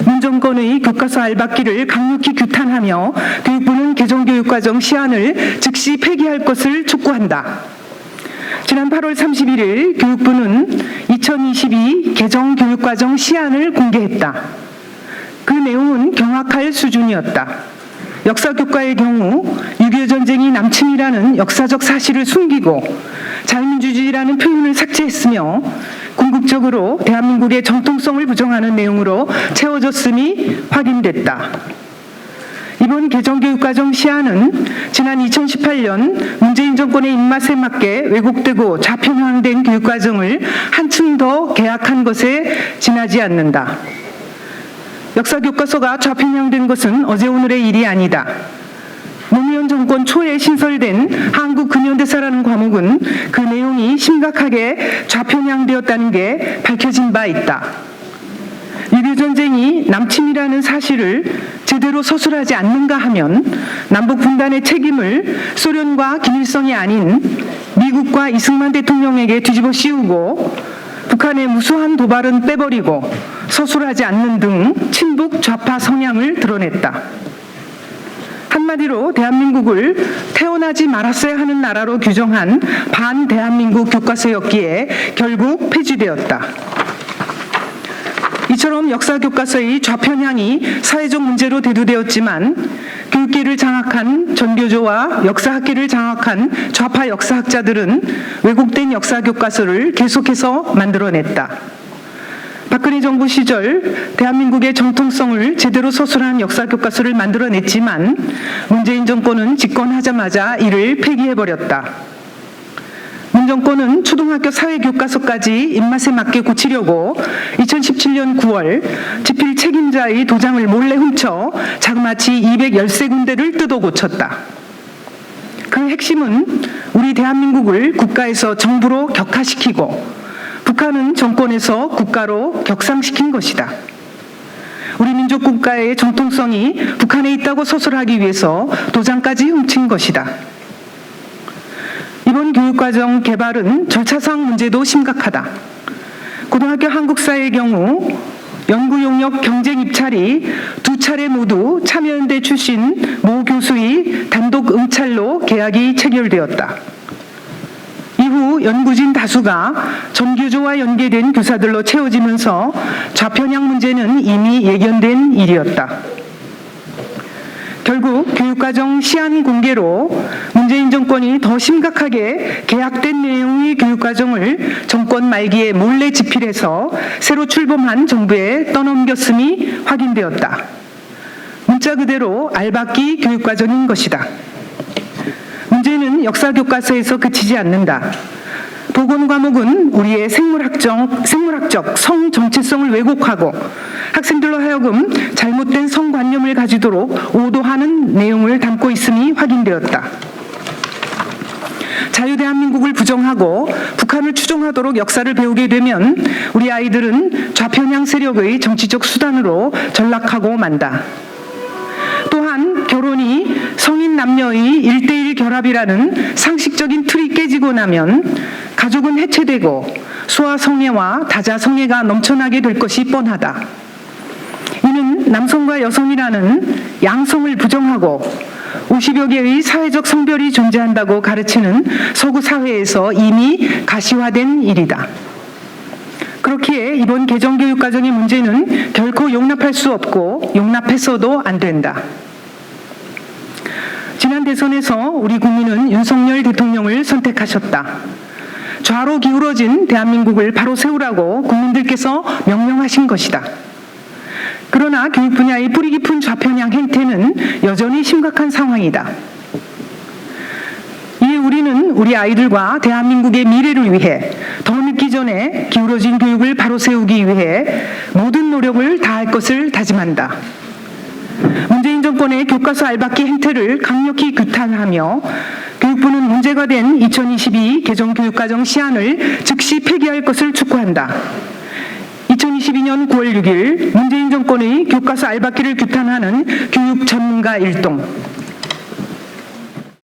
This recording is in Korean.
문 정권의 교과서 알박기를 강력히 규탄하며 교육부는 개정교육과정 시안을 즉시 폐기할 것을 촉구한다. 지난 8월 31일 교육부는 2022 개정교육과정 시안을 공개했다. 그 내용은 경악할 수준이었다. 역사교과의 경우 6.25 전쟁이 남침이라는 역사적 사실을 숨기고 자유민주주의라는 표현을 삭제했으며 궁극적으로 대한민국의 정통성을 부정하는 내용으로 채워졌음이 확인됐다. 이번 개정교육과정 시안은 지난 2018년 문재인 정권의 입맛에 맞게 왜곡되고 좌편향된 교육과정을 한층 더 개혁한 것에 지나지 않는다. 역사교과서가 좌편향된 것은 어제 오늘의 일이 아니다. 노무현 정권 초에 신설된 한국 근현대사라는 과목은 그 내용이 심각하게 좌편향되었다는 게 밝혀진 바 있다. 6.25 전쟁이 남침이라는 사실을 제대로 서술하지 않는가 하면 남북 분단의 책임을 소련과 김일성이 아닌 미국과 이승만 대통령에게 뒤집어 씌우고 북한의 무수한 도발은 빼버리고 서술하지 않는 등 친북 좌파 성향을 드러냈다. 한마디로 대한민국을 태어나지 말았어야 하는 나라로 규정한 반대한민국 교과서였기에 결국 폐지되었다. 이처럼 역사교과서의 좌편향이 사회적 문제로 대두되었지만 교육계를 장악한 전교조와 역사학계를 장악한 좌파 역사학자들은 왜곡된 역사교과서를 계속해서 만들어냈다. 박근혜 정부 시절 대한민국의 정통성을 제대로 서술한 역사교과서를 만들어냈지만 문재인 정권은 집권하자마자 이를 폐기해버렸다. 문 정권은 초등학교 사회교과서까지 입맛에 맞게 고치려고 2017년 9월 집필 책임자의 도장을 몰래 훔쳐 자그마치 213군데를 뜯어 고쳤다. 그 핵심은 우리 대한민국을 국가에서 정부로 격화시키고 북한은 정권에서 국가로 격상시킨 것이다. 우리 민족 국가의 정통성이 북한에 있다고 서술하기 위해서 도장까지 훔친 것이다. 이번 교육과정 개발은 절차상 문제도 심각하다. 고등학교 한국사의 경우 연구용역 경쟁 입찰이 2차례 모두 참여연대 출신 모 교수의 단독 응찰로 계약이 체결되었다. 이후 연구진 다수가 전교조와 연계된 교사들로 채워지면서 좌편향 문제는 이미 예견된 일이었다. 결국 교육과정 시안 공개로 문재인 정권이 더 심각하게 계약된 내용의 교육과정을 정권 말기에 몰래 집필해서 새로 출범한 정부에 떠넘겼음이 확인되었다. 문자 그대로 알박기 교육과정인 것이다. 문제는 역사교과서에서 그치지 않는다. 보건 과목은 우리의 생물학적 성 정체성을 왜곡하고 학생들로 하여금 잘못된 성관념을 가지도록 오도하는 내용을 담고 있음이 확인되었다. 자유대한민국을 부정하고 북한을 추종하도록 역사를 배우게 되면 우리 아이들은 좌편향 세력의 정치적 수단으로 전락하고 만다. 또한 결혼이 성인 남녀의 1:1 결합이라는 상식적인 틀이 깨지고 나면 가족은 해체되고 소아성애와 다자성애가 넘쳐나게 될 것이 뻔하다. 이는 남성과 여성이라는 양성을 부정하고 50여 개의 사회적 성별이 존재한다고 가르치는 서구 사회에서 이미 가시화된 일이다. 그렇기에 이번 개정교육과정의 문제는 결코 용납할 수 없고 용납해서도 안 된다. 지난 대선에서 우리 국민은 윤석열 대통령을 선택하셨다. 좌로 기울어진 대한민국을 바로 세우라고 국민들께서 명령하신 것이다. 그러나 교육 분야의 뿌리 깊은 좌편향 행태는 여전히 심각한 상황이다. 이에 우리는 우리 아이들과 대한민국의 미래를 위해 더 늦기 전에 기울어진 교육을 바로 세우기 위해 모든 노력을 다할 것을 다짐한다. 문재인 정권의 교과서 알박기 행태를 강력히 규탄하며 교육부는 문제가 된 2022 개정교육과정 시안을 즉시 폐기할 것을 촉구한다. 2022년 9월 6일 문재인 정권의 교과서 알박기를 규탄하는 교육 전문가 일동